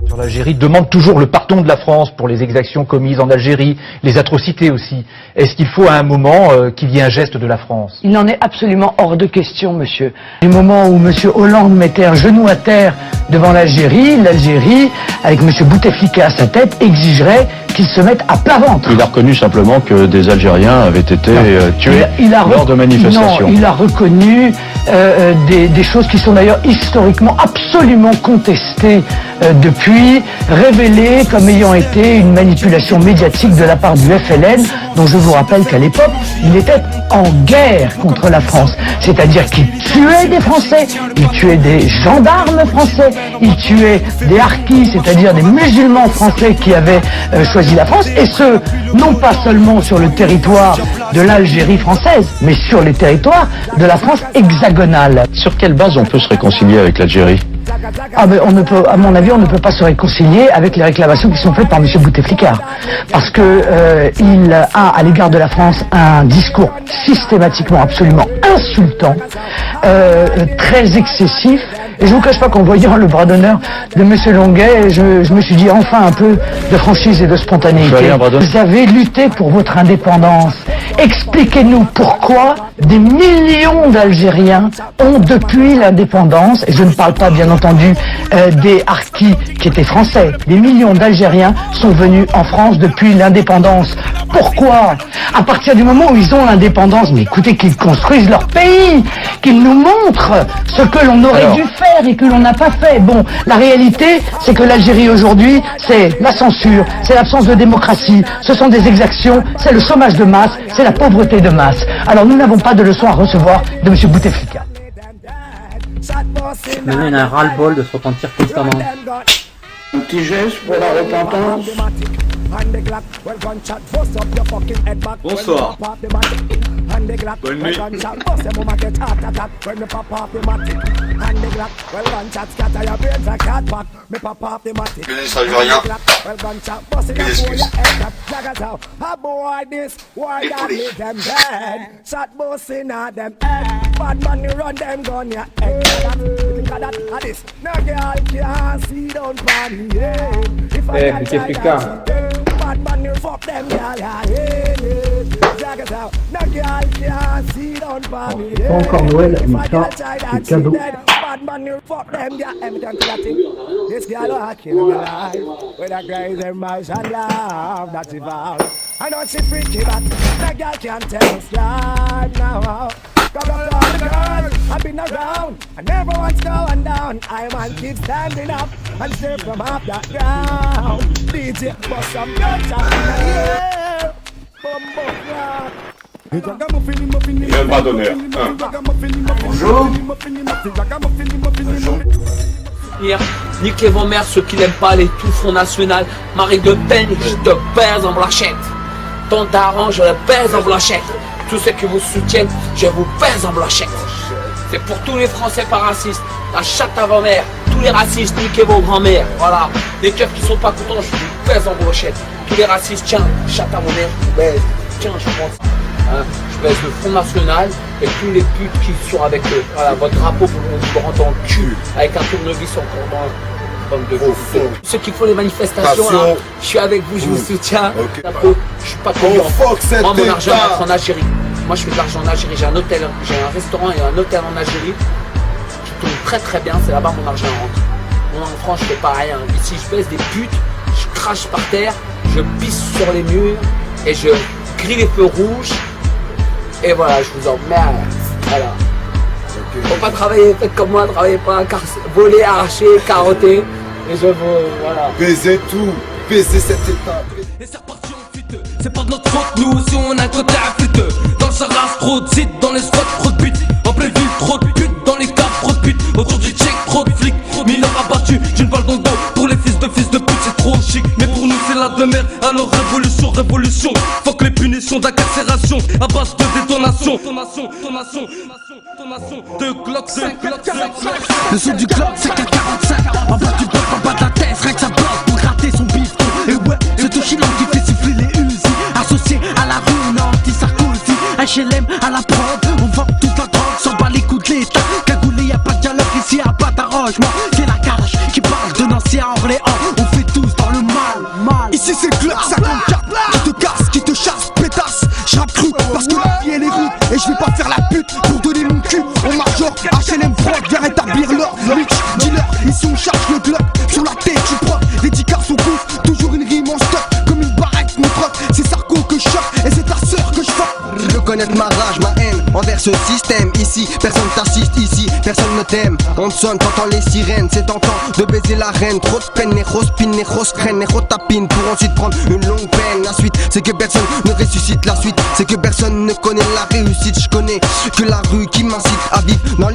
sur l'Algérie demande toujours le pardon de la France pour les exactions commises en Algérie, les atrocités aussi. Est-ce qu'il faut à un moment qu'il y ait un geste de la France? Il n'en est absolument hors de question, monsieur. Du moment où monsieur Hollande mettait un genou à terre devant l'Algérie, avec monsieur Bouteflika à sa tête, exigerait qu'il se mette à plat ventre. Il a reconnu simplement que des Algériens avaient été tués lors de manifestations. Non, il a reconnu des choses qui sont d'ailleurs historiquement absolument contestées depuis, révélées comme ayant été une manipulation médiatique de la part du FLN, dont je vous rappelle qu'à l'époque, il était en guerre contre la France. C'est-à-dire qu'il tuait des Français, il tuait des gendarmes français, il tuait des harkis, c'est-à-dire des musulmans français qui avaient choisi la France, et ce, non pas seulement sur le territoire de l'Algérie française, mais sur les territoires de la France hexagonale. Sur quelle base on peut se réconcilier avec l'Algérie? Ah ben on ne peut, à mon avis, on ne peut pas se réconcilier avec les réclamations qui sont faites par M. Bouteflika, parce que il a à l'égard de la France un discours systématiquement absolument insultant, très excessif. Et je vous cache pas qu'en voyant le bras d'honneur de M. Longuet, je me suis dit enfin un peu de franchise et de spontanéité. Vous avez lutté pour votre indépendance. Expliquez-nous pourquoi des millions d'Algériens ont depuis l'indépendance, et je ne parle pas bien entendu des harkis qui étaient français, des millions d'Algériens sont venus en France depuis l'indépendance. Pourquoi? À partir du moment où ils ont l'indépendance, mais écoutez, qu'ils construisent leur pays, qu'ils nous montrent ce que l'on aurait dû faire et que l'on n'a pas fait. Bon, la réalité, c'est que l'Algérie aujourd'hui, c'est la censure, c'est l'absence de démocratie, ce sont des exactions, c'est le chômage de masse, c'est la pauvreté de masse. Alors nous n'avons pas de leçons à recevoir de M. Bouteflika. Maintenant, il a un ras-le-bol de se repentir constamment. Un petit geste pour la repentance. Bonsoir. Bonne nuit. Ministre algérien, mes excuses. Bouteflika. C'est pas encore Noël, mais ça, c'est cadeau. I've been around, I never once going down. I man keep standing up and stay from off that ground. DJ bust some guns out in the air. Bumbo clock. Il a le bras d'honneur. Bonjour. Niquez vos mères, ceux qui n'aiment pas les tout Front National. Marine Le Pen, je te baise en blanchette. Ton daron, je le baise en blanchette. Tous ceux qui vous soutiennent, je vous baise en blanchette. C'est pour tous les Français pas racistes. La chatte à vos mères, tous les racistes, niquez vos grands-mères. Voilà, les keufs qui sont pas contents, je vous baise en blanchette. Tous les racistes, tiens, chatte à vos mères, je vous baise. Tiens, je pense. Hein, je baise le Front National et tous les putes qui sont avec voilà, votre drapeau pour vous rendre dans le cul avec un tournevis encore dans bande de fous. Ceux qui font les manifestations, là, je suis avec vous, je vous soutiens. Okay. Je suis pas connu en France. Moi, mon argent rentre en Algérie. Moi, je fais de l'argent en Algérie. J'ai un hôtel, j'ai un restaurant et un hôtel en Algérie qui tourne très très bien. C'est là-bas mon argent rentre. Moi, en France, je fais pas rien. Ici, je baisse des putes, je crache par terre, je pisse sur les murs et je grille les feux rouges. Et voilà, je vous emmerde. Voilà. Faut pas travailler, faites comme moi, travaillez pas, voler, arracher, carotter. Et je veux, voilà. Baisez tout, baisez cet état. Et c'est reparti en fuite, c'est pas de notre faute, nous aussi on a un côté affûteux. Dans le Saras, trop de sites, dans les squats, trop de buts. En pleine ville, trop de putes, dans les caves, trop de putes. Autour du check, trop de flics, mineurs abattus, d'une balle dans le dos. Pour les fils de pute, c'est trop chic. Mais pour nous c'est la demeure, alors révolution, révolution. Fuck les punitions d'incarcération, à base de détonation. De Glock, le son du Glock, c'est qu'un 45. En bas du bloc, en bas de la tête, rien que ça bloque pour gratter son bifton. Et ouais, c'est tout chilant qui fait siffler les Uzi. Associé à la rue, anti-Sarkozy. HLM à la prod, on vend toute la drogue, sans bat les coups de l'état. Cagoulé, y'a pas de dialogue ici, à pas d'arrange. Moi, c'est la cage qui parle de Nancy à Orléans. Ici c'est Glock 54 qui te casse, qui te chasse, pétasse. J'rappe cru parce que la vie elle est rude et je vais pas faire la pute pour donner mon cul au major. HLM Frog vient rétablir l'ordre. Mitch, dealer, ici on charge le Glock sur la tête tu prends. Les 10 cartes sont cousses, toujours une rime en stock comme une barrette mon troc. C'est Sarko que je choque et c'est ta sœur que je fuck. Tu veux connaître ma rage, ma haine envers ce système. Ici, personne t'assiste, ici, personne ne t'aime. On te sonne, t'entends les sirènes, c'est tentant de baiser la reine. Trop de peine, néros spin, néros crène, néros tapine. Pour ensuite prendre une longue peine. La suite, c'est que personne ne ressuscite. La suite, c'est que personne ne connaît la réussite. Je connais que la rue qui m'incite à vivre dans